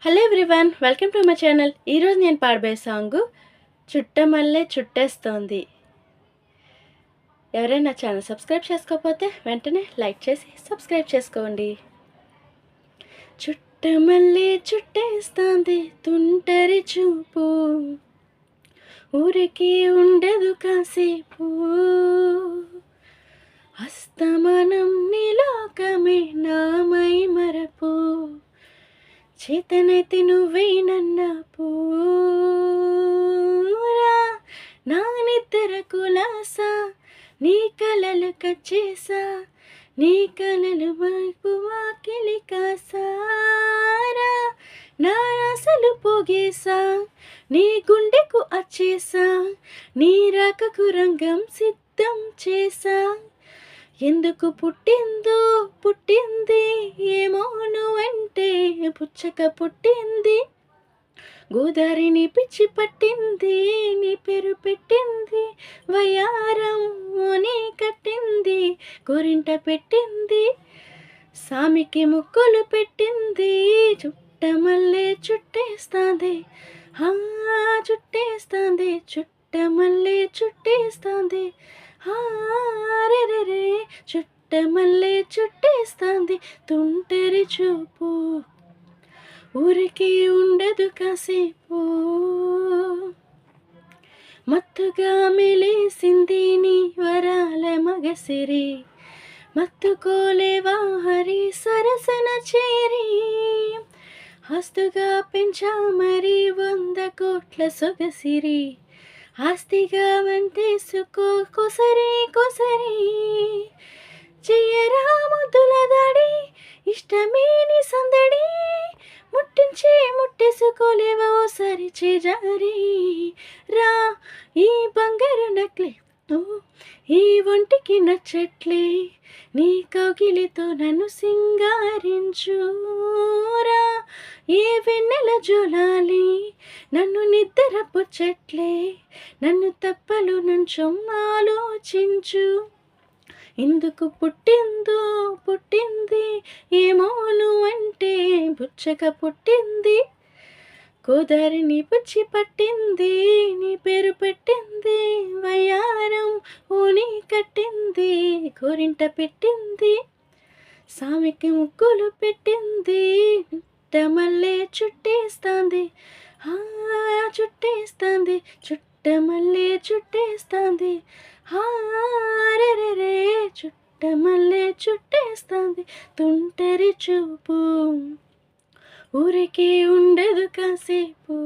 Hello everyone, welcome to my channel. ఈరోజు నేను పాడబోయే song Chuttamalle చుట్టేస్తోంది. ఎవరైనా ఛానల్ సబ్స్క్రైబ్ చేసుకోకపోతే వెంటనే లైక్ చేసి సబ్స్క్రైబ్ చేసుకోండి. చుట్టమల్లె చుట్టేస్తోంది తుంటరి చూపు, ఊరికి ఉండదు కాసేపు, అస్తమానం నీలోకమే నామై మరపు, చేతనైతే నువ్వేనన్న పూరా, నా నిద్ర కులాసా, నీ కలలు కచ్చేసా, నీ కలలు వైపు వాకిలి కాసారా, నా ఆశలు పోగేసా, నీ గుండెకు అచ్చేసా, నీ రాకకు రంగం సిద్ధం చేసా. ఎందుకు పుట్టింది ఏమో నువ్వంటే పుచ్చక పుట్టింది, గోదారిని పిచ్చి పట్టింది, నీ పేరు పెట్టింది, వయారం నీ కట్టింది, గోరింట పెట్టింది, సామికి ముక్కులు పెట్టింది, చుట్టమల్లె చుట్టేస్తాంది, చుట్టేస్తాంది, చుట్టమల్లె చుట్టేస్తాంది, రే చుట్టమల్లె చుట్టేస్తాంది తుంటరి చూపు, ఊరికి ఉండదు కాసేపు, మత్తుగా మెలేసింది నీ వరాల మగసిరి, మత్తుకోలేవా హరి సరసన చేరి, ఆస్తుగా పెంచా మరి 100 కోట్ల సొగసిరి, ఆస్తిగా వంటేసుకో కొసరి కొసరి, చెయ్యరా ముద్దుల దాడి ఇష్టమే నీ సందడి, ముట్టేసుకోలేవా ఓసారి చేజారి, రా ఈ బంగారు నక్లే ఈ ఒంటికి నచ్చట్లే, నీ కౌగిలితో నన్ను సింగారించురా, ఏ వెన్నెల జోలాలి నన్ను నిద్ర పుచ్చట్లే, నన్ను తప్పలు నుంచం ఆలోచించు, ఎందుకు పుట్టింది ఏమో నువ్వంటే పుచ్చక పుట్టింది, గోదారిని పుచ్చి పట్టింది, నీ పేరు పెట్టింది, వయారం నీ కట్టింది, గోరింట పెట్టింది, సామికి ముగ్గులు పెట్టింది, చుట్టమల్లె చుట్టేస్తాంది, చుట్టేస్తాంది, చుట్టమల్లె చుట్టేస్తాంది, రే చుట్టమల్లె చుట్టేస్తాంది తుంటరి చూపు, ఊరికే ఉండదు కాసేపు.